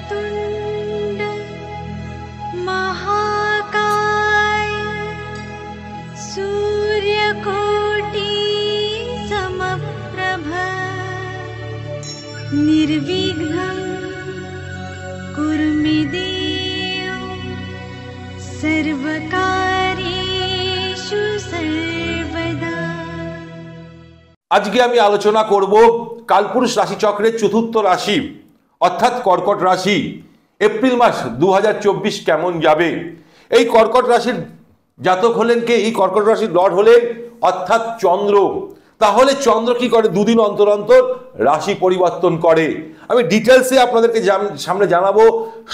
वक्रतुण्ड महाकाय सूर्यकोटि समप्रभ निर्विघ्नं कुरु मे देव सर्वकार्येषु सर्वदा। আজকে আমি আলোচনা করব কালপুরুষ রাশিচক্রের চতুর্থ রাশি অর্থাৎ কর্কট রাশি। এপ্রিল মাস 2024 কেমন যাবে? এই কর্কট রাশির জাতক হলেন কে? এই কর্কট রাশির লর্ড হলেন অর্থাৎ চন্দ্র। তাহলে চন্দ্র কি করে? দুদিন অন্তর অন্তর রাশি পরিবর্তন করে। আমি ডিটেলসে আপনাদেরকে সামনে জানাবো।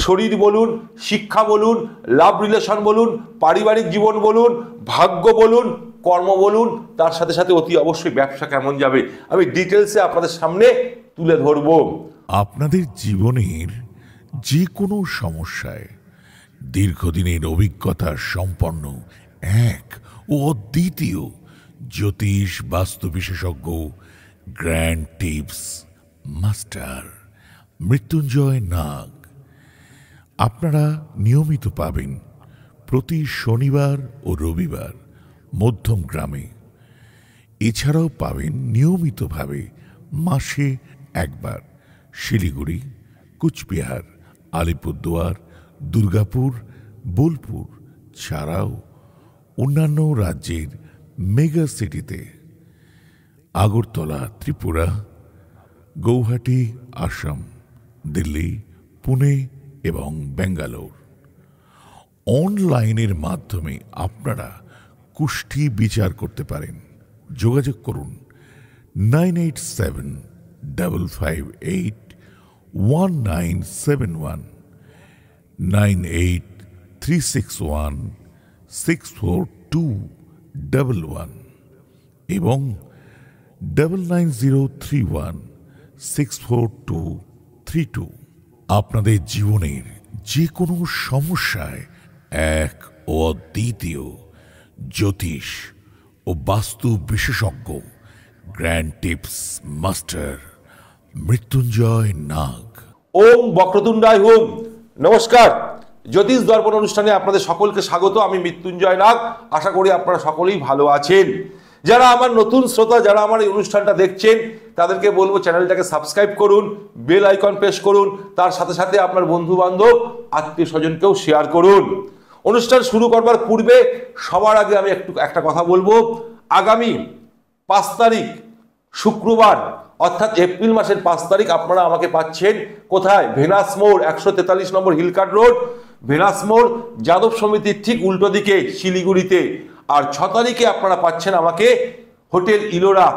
শরীর বলুন, শিক্ষা বলুন, লাভ রিলেশন বলুন, পারিবারিক জীবন বলুন, ভাগ্য বলুন, কর্ম বলুন, তার সাথে সাথে অতি অবশ্যই ব্যবসা কেমন যাবে আমি ডিটেলসে আপনাদের সামনে তুলে ধরব। আপনাদের জীবনের যে কোনো সমস্যায় দীর্ঘদিনের অভিজ্ঞতা সম্পন্ন এক ও অদ্বিতীয় জ্যোতিষ বাস্তু বিশেষজ্ঞ গ্র্যান্ড টিপস মাস্টার মৃত্যুঞ্জয় নাগ আপনারা নিয়মিত পাবেন প্রতি শনিবার ও রবিবার মধ্যম গ্রামে। এছাড়াও পাবেন নিয়মিতভাবে মাসে একবার শিলিগুড়ি, কুচবিহার, আলিপুরদুয়ার, দুর্গাপুর, বোলপুর ছাড়াও অন্যান্য রাজ্যের মেগা সিটিতে আগরতলা, ত্রিপুরা, গৌহাটি, আসাম, দিল্লি, পুনে এবং বেঙ্গালোর। অনলাইনের মাধ্যমে আপনারা কুষ্ঠি বিচার করতে পারেন। যোগাযোগ করুন 9875581971, 9836164211 এবং 9903164232। আপনাদের জীবনের যে কোনো সমস্যায় এক ও অদ্বিতীয় জ্যোতিষ ও বাস্তু বিশেষজ্ঞ গ্র্যান্ড টিপস মাস্টার মৃত্যুঞ্জয় নাগ। ওম বক্রতুণ্ডায় হুম। নমস্কার, জ্যোতিষ দর্পণ অনুষ্ঠানে আপনাদের সকলকে স্বাগত। আমি মৃত্যুঞ্জয় নাগ। আশা করি আপনারা সকলেই ভালো আছেন। যারা আমার নতুন শ্রোতা, যারা আমার এই অনুষ্ঠানটা দেখছেন, তাদেরকে বলবো চ্যানেলটাকে সাবস্ক্রাইব করুন, বেল আইকন প্রেস করুন, তার সাথে সাথে আপনার বন্ধু বান্ধব আত্মীয় স্বজনকেও শেয়ার করুন। অনুষ্ঠান শুরু করবার পূর্বে সবার আগে আমি একটা কথা বলবো। আগামী 5 তারিখ শুক্রবার অর্থাৎ এপ্রিল মাসের 5 তারিখ আপনারা আমাকে পাচ্ছেন কোথায়? ভেনাস মোড়, 143 নম্বর হিলকার্ট রোড, ভেনাস মোড়, যাদব সমিতির ঠিক উল্টো দিকে শিলিগুড়িতে। আর 6 তারিখে আপনারা পাচ্ছেন আমাকে হোটেল ইলোরা,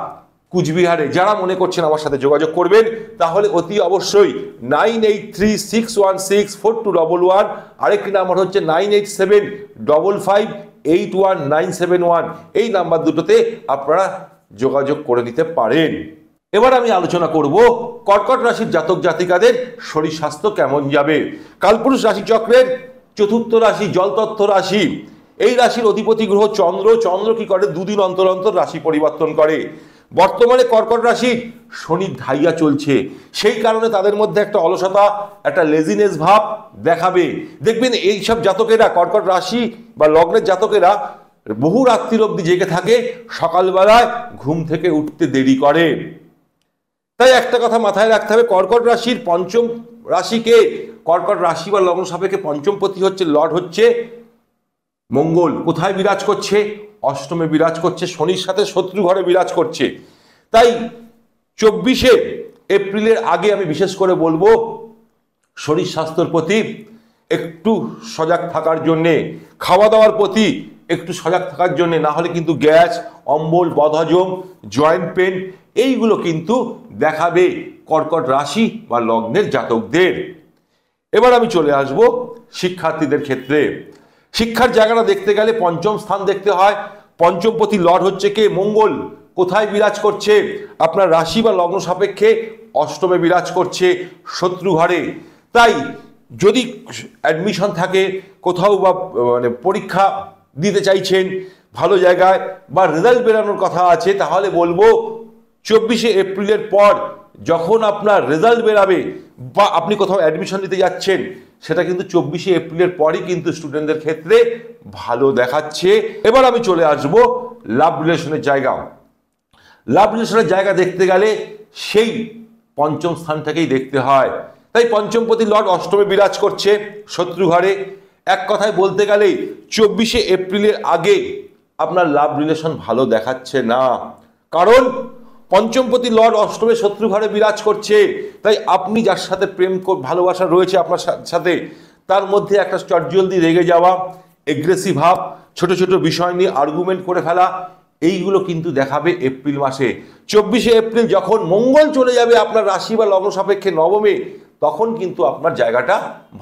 কুচবিহারে। যারা মনে করছেন আমার সাথে যোগাযোগ করবেন তাহলে অতি অবশ্যই 9836164211, আরেকটি নাম্বার হচ্ছে 9875581971। এই নাম্বার দুটোতে আপনারা যোগাযোগ করে নিতে পারেন। এবার আমি আলোচনা করব কর্কট রাশির জাতক জাতিকাদের শরীর স্বাস্থ্য কেমন যাবে। কালপুরুষ রাশিচক্রের চতুর্থ রাশি জলতত্ত্ব রাশি। এই রাশির অধিপতি গ্রহ চন্দ্র। চন্দ্র কি করে? দুদিন অন্তর অন্তর রাশি পরিবর্তন করে। বর্তমানে কর্কট রাশি শনির ধাইয়া চলছে, সেই কারণে তাদের মধ্যে একটা অলসতা, একটা লেজিনেস ভাব দেখাবে। দেখবেন এইসব জাতকেরা, কর্কট রাশি বা লগ্নের জাতকেরা বহু রাত্রির অবধি জেগে থাকে, সকালবেলায় ঘুম থেকে উঠতে দেরি করে। তাই একটা কথা মাথায় রাখতে হবে, কর্কট রাশির পঞ্চম রাশিকে, কর্কট রাশি বা লগ্ন সাপেক্ষে পঞ্চমপতি হচ্ছে লর্ড হচ্ছে মঙ্গল। কোথায় বিরাজ করছে? অষ্টমে বিরাজ করছে, শনির সাথে শত্রু ঘরে বিরাজ করছে। তাই 24শে এপ্রিলের আগে আমি বিশেষ করে বলবো শরীর স্বাস্থ্যের প্রতি একটু সজাগ থাকার জন্যে, খাওয়া দাওয়ার প্রতি একটু সজাগ থাকার জন্যে। না হলে কিন্তু গ্যাস, অম্বল, বদহজম, জয়েন্ট পেন এইগুলো কিন্তু দেখাবে কর্কট রাশি বা লগ্নের জাতকদের। এবার আমি চলে আসব শিক্ষার্থীদের ক্ষেত্রে। শিক্ষার জায়গাটা দেখতে গেলে পঞ্চম স্থান দেখতে হয়। পঞ্চমপতি লর্ড হচ্ছে কে? মঙ্গল। কোথায় বিরাজ করছে? আপনার রাশি বা লগ্ন সাপেক্ষে অষ্টমে বিরাজ করছে, শত্রু ঘরে। তাই যদি অ্যাডমিশন থাকে কোথাও বা মানে পরীক্ষা দিতে চাইছেন ভালো জায়গায় বা রেজাল্ট বেরানোর কথা আছে, তাহলে বলবো 24শে এপ্রিলের পর যখন আপনার রেজাল্ট বেরাবে বা আপনি কোথাও অ্যাডমিশন নিতে যাচ্ছেন, সেটা কিন্তু 24শে এপ্রিলের পরই কিন্তু স্টুডেন্টদের ক্ষেত্রে ভালো দেখাচ্ছে। এবার আমি চলে আসব লাভ রিলেশনের জায়গা। লাভ রিলেশনের জায়গা দেখতে গেলে সেই পঞ্চম স্থানটাকেই দেখতে হয়। তাই পঞ্চমপতি লর্ড অষ্টমে বিরাজ করছে শত্রু ঘরে। এক কথায় বলতে গেলে 24শে এপ্রিলের আগে আপনার লাভ রিলেশন ভালো দেখাচ্ছে না, কারণ পঞ্চমপতি লর্ড অষ্টমে শত্রু ঘরে বিরাজ করছে। তাই আপনি যার সাথে প্রেম ভালোবাসা রয়েছে আপনার সাথে, তার মধ্যে একটা চটজলদি রেগে যাওয়া, এগ্রেসিভ ভাব, ছোট ছোট বিষয় নিয়ে আর্গুমেন্ট করে ফেলা, এইগুলো কিন্তু দেখাবে এপ্রিল মাসে। 24শে এপ্রিল যখন মঙ্গল চলে যাবে আপনার রাশি বা লগ্ন সাপেক্ষে নবমে, তখন কিন্তু আপনার জায়গাটা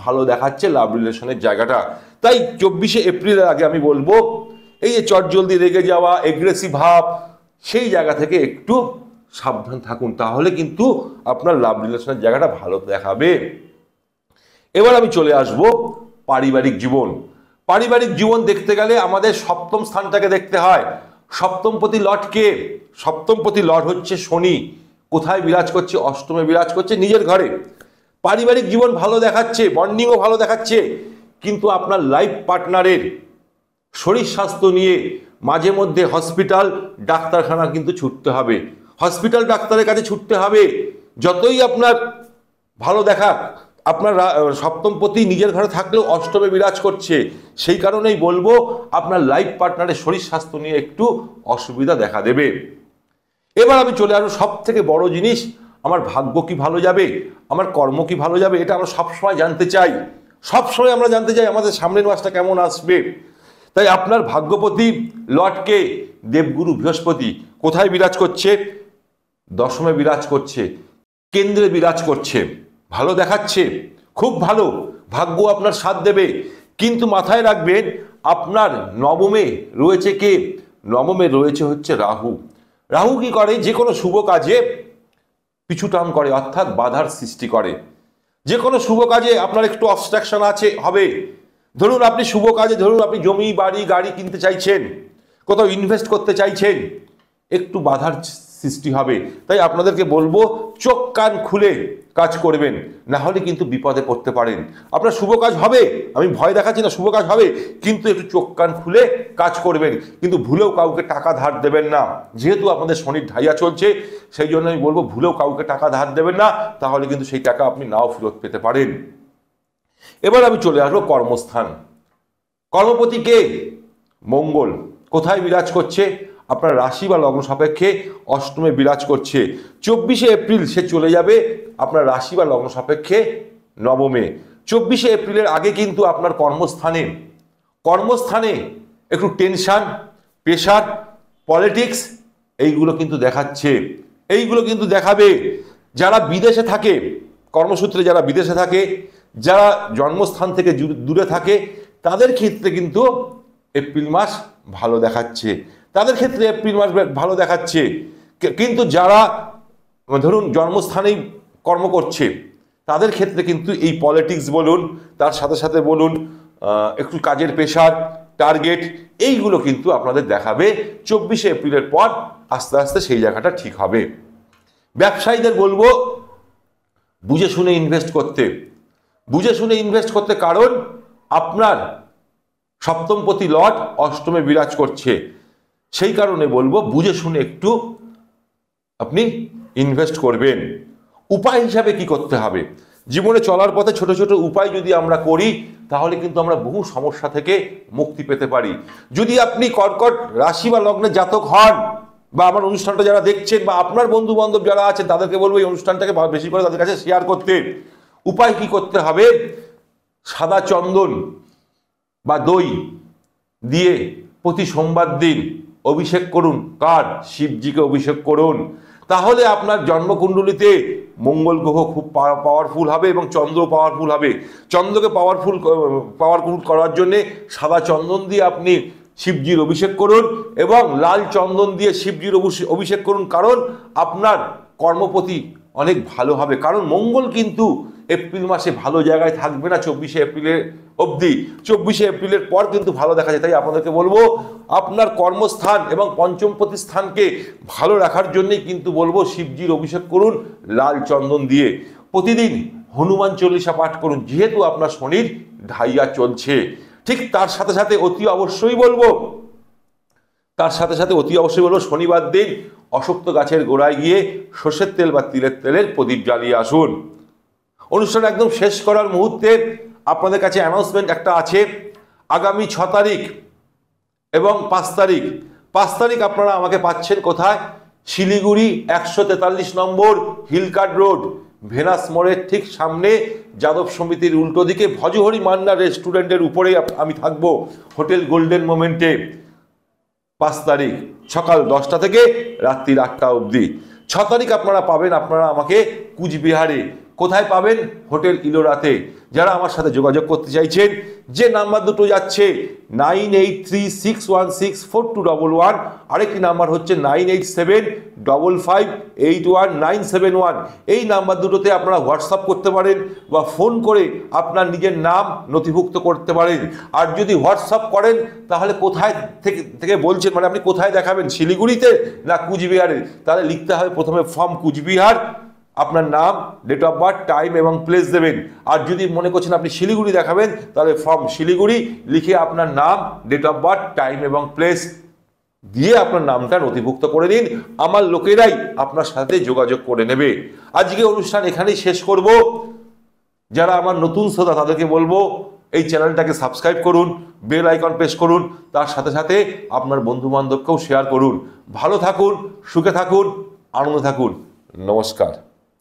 ভালো দেখাচ্ছে লাভ রিলেশনের জায়গাটা। তাই 24শে এপ্রিলের আগে আমি বলবো এই যে চটজলদি রেগে যাওয়া, এগ্রেসিভ ভাব, সেই জায়গা থেকে একটু সাবধান থাকুন, তাহলে কিন্তু আপনার লাভ রিলেশনের জায়গাটা ভালো দেখাবে। এবার আমি চলে আসব পারিবারিক জীবন। পারিবারিক জীবন দেখতে গেলে আমাদের সপ্তম স্থানটাকে দেখতে হয়। সপ্তমপতি লর্ডকে, সপ্তমপতি লর্ড হচ্ছে শনি। কোথায় বিরাজ করছে? অষ্টমে বিরাজ করছে, নিজের ঘরে। পারিবারিক জীবন ভালো দেখাচ্ছে, বন্ডিংও ভালো দেখাচ্ছে, কিন্তু আপনার লাইফ পার্টনারের শরীর স্বাস্থ্য নিয়ে মাঝে মধ্যে হসপিটাল ডাক্তারখানা কিন্তু ছুটতে হবে, হসপিটাল ডাক্তারের কাছে ছুটতে হবে। যতই আপনার ভালো দেখা, আপনার সপ্তমপতি নিজের ঘরে থাকলেও অষ্টমে বিরাজ করছে, সেই কারণেই বলবো আপনার লাইফ পার্টনারের শরীর স্বাস্থ্য নিয়ে একটু অসুবিধা দেখা দেবে। এবার আমি চলে আসবো সব থেকে বড় জিনিস, আমার ভাগ্য কি ভালো যাবে, আমার কর্ম কি ভালো যাবে, এটা আমরা সবসময় জানতে চাই। সবসময় আমরা জানতে চাই আমাদের সামনের মাসটা কেমন আসবে। তাই আপনার ভাগ্যপতি লর্ডকে দেবগুরু বৃহস্পতি কোথায় বিরাজ করছে? দশমে বিরাজ করছে, কেন্দ্রে বিরাজ করছে, ভালো দেখাচ্ছে, খুব ভালো, ভাগ্য আপনার সাথ দেবে। কিন্তু মাথায় রাখবেন আপনার নবমে রয়েছে কে? নবমে রয়েছে হচ্ছে রাহু। রাহু কি করে? যে কোনো শুভ কাজে পিছুটান করে, অর্থাৎ বাধার সৃষ্টি করে। যে কোনো শুভ কাজে আপনার একটু অবস্ট্রাকশন আছে হবে। ধরুন আপনি শুভ কাজে, ধরুন আপনি জমি বাড়ি গাড়ি কিনতে চাইছেন, কোথাও ইনভেস্ট করতে চাইছেন, একটু বাধার সৃষ্টি হবে। তাই আপনাদেরকে বলবো চোখ কান খুলে কাজ করবেন, না হলে কিন্তু বিপদে পড়তে পারেন। আপনার শুভ কাজ হবে, আমি ভয় দেখাচ্ছি না, শুভ কাজ হবে, কিন্তু একটু চোখ কান খুলে কাজ করবেন। কিন্তু ভুলেও কাউকে টাকা ধার দেবেন না, যেহেতু আপনাদের শনির ঢাইয়া চলছে, সেই জন্য আমি বলবো ভুলেও কাউকে টাকা ধার দেবেন না, তাহলে কিন্তু সেই টাকা আপনি নাও ফেরত পেতে পারেন। এবার আমি চলে আসবো কর্মস্থান। কর্মপতি কে? মঙ্গল। কোথায় বিরাজ করছে? আপনার রাশি বা লগ্ন সাপেক্ষে অষ্টমে বিরাজ করছে। 24শে এপ্রিল সে চলে যাবে আপনার রাশি বা লগ্ন সাপেক্ষে নবমে। 24শে এপ্রিলের আগে কিন্তু আপনার কর্মস্থানে একটু টেনশন, প্রেশার, পলিটিক্স এইগুলো কিন্তু দেখাচ্ছে, এইগুলো কিন্তু দেখাবে। যারা বিদেশে থাকে, কর্মসূত্রে যারা বিদেশে থাকে, যারা জন্মস্থান থেকে দূরে থাকে, তাদের ক্ষেত্রে কিন্তু এপ্রিল মাস ভালো দেখাচ্ছে, তাদের ক্ষেত্রে এপ্রিল মাস ভালো দেখাচ্ছে। কিন্তু যারা ধরুন জন্মস্থানেই কর্ম করছে, তাদের ক্ষেত্রে কিন্তু এই পলিটিক্স বলুন, তার সাথে সাথে বলুন একটু কাজের প্রেশার, টার্গেট, এইগুলো কিন্তু আপনাদের দেখাবে। 24শে এপ্রিলের পর আস্তে আস্তে সেই জায়গাটা ঠিক হবে। ব্যবসায়ীদের বলবো বুঝে শুনে ইনভেস্ট করতে, বুঝে শুনে ইনভেস্ট করতে, কারণ আপনার সপ্তমপতি লর্ড অষ্টমে বিরাজ করছে। সেই কারণে বলবো বুঝে শুনে একটু আপনি ইনভেস্ট করবেন। উপায় হিসাবে কি করতে হবে? জীবনে চলার পথে ছোট ছোট উপায় যদি আমরা করি, তাহলে কিন্তু আমরা বহু সমস্যা থেকে মুক্তি পেতে পারি। যদি আপনি কর্কট রাশি বা লগ্নের জাতক হন, বা আমার অনুষ্ঠানটা যারা দেখছেন, বা আপনার বন্ধু বান্ধব যারা আছেন, তাদেরকে বলবো এই অনুষ্ঠানটাকে বেশি করে তাদের কাছে শেয়ার করতে। উপায় কি করতে হবে? সাদা চন্দন বা দই দিয়ে প্রতি সোমবার দিন অভিষেক করুন। কার? শিবজিকে অভিষেক করুন। তাহলে আপনার জন্মকুণ্ডলিতে মঙ্গল গ্রহ খুব পাওয়ারফুল হবে এবং চন্দ্র পাওয়ারফুল হবে। চন্দ্রকে পাওয়ারফুল করার জন্যে সাদা চন্দন দিয়ে আপনি শিবজির অভিষেক করুন এবং লাল চন্দন দিয়ে শিবজির অভিষেক করুন, কারণ আপনার কর্মপতি অনেক ভালো হবে, কারণ মঙ্গল কিন্তু এপ্রিল মাসে ভালো জায়গায় থাকবে না 24শে এপ্রিলের অবধি। 24শে এপ্রিলের পর কিন্তু ভালো দেখা যায়। তাই আপনাদেরকে বলবো আপনার কর্মস্থান এবং পঞ্চমপতি স্থানকে ভালো রাখার জন্যই কিন্তু বলবো শিবজির অভিষেক করুন লাল চন্দন দিয়ে। প্রতিদিন হনুমান চল্লিশা পাঠ করুন, যেহেতু আপনার শনির ঢাইয়া চলছে। ঠিক তার সাথে সাথে অতি অবশ্যই বলবো শনিবার দিন অশ্বত্থ গাছের গোড়ায় গিয়ে সর্ষের তেল বা তিলের তেলের প্রদীপ জ্বালিয়ে আসুন। অনুষ্ঠান একদম শেষ করার মুহূর্তে আপনাদের কাছে অ্যানাউন্সমেন্ট একটা আছে। আগামী 6 তারিখ এবং 5 তারিখ 5 তারিখ আপনারা আমাকে পাচ্ছেন কোথায়? শিলিগুড়ি 143 নম্বর হিলকার্ট রোড, ভেনাস মোড়ের ঠিক সামনে, যাদব সমিতির উল্টো দিকে, ভজহরি মান্না রেস্টুরেন্টের উপরেই আমি থাকবো, হোটেল গোল্ডেন মোমেন্টে। 5 তারিখ সকাল 10টা থেকে রাত্রি 8টা অবধি। 6 তারিখ আপনারা আমাকে কুচবিহারে। কোথায় পাবেন? হোটেল ইলোরাতে। যারা আমার সাথে যোগাযোগ করতে চাইছেন, যে নাম্বার দুটো যাচ্ছে 9836164211, আরেকটি নাম্বার হচ্ছে 9875581971। এই নাম্বার দুটোতে আপনারা হোয়াটসঅ্যাপ করতে পারেন বা ফোন করে আপনার নিজের নাম নথিভুক্ত করতে পারেন। আর যদি হোয়াটসঅ্যাপ করেন তাহলে কোথায় থেকে বলছেন, মানে আপনি কোথায় দেখাবেন, শিলিগুড়িতে না কুচবিহারে, তাহলে লিখতে হবে প্রথমে ফর্ম কুচবিহার, আপনার নাম, ডেট অফ বার্থ, টাইম এবং প্লেস দেবেন। আর যদি মনে করছেন আপনি শিলিগুড়ি দেখাবেন, তাহলে ফর্ম শিলিগুড়ি লিখে আপনার নাম, ডেট অফ বার্থ, টাইম এবং প্লেস দিয়ে আপনার নামটা নথিভুক্ত করে দিন। আমার লোকেরাই আপনার সাথে যোগাযোগ করে নেবে। আজকে অনুষ্ঠান এখানেই শেষ করব। যারা আমার নতুন শ্রোতা তাদেরকে বলবো এই চ্যানেলটাকে সাবস্ক্রাইব করুন, বেল আইকন প্রেস করুন, তার সাথে সাথে আপনার বন্ধু বান্ধবকেও শেয়ার করুন। ভালো থাকুন, সুখে থাকুন, আনন্দে থাকুন। নমস্কার।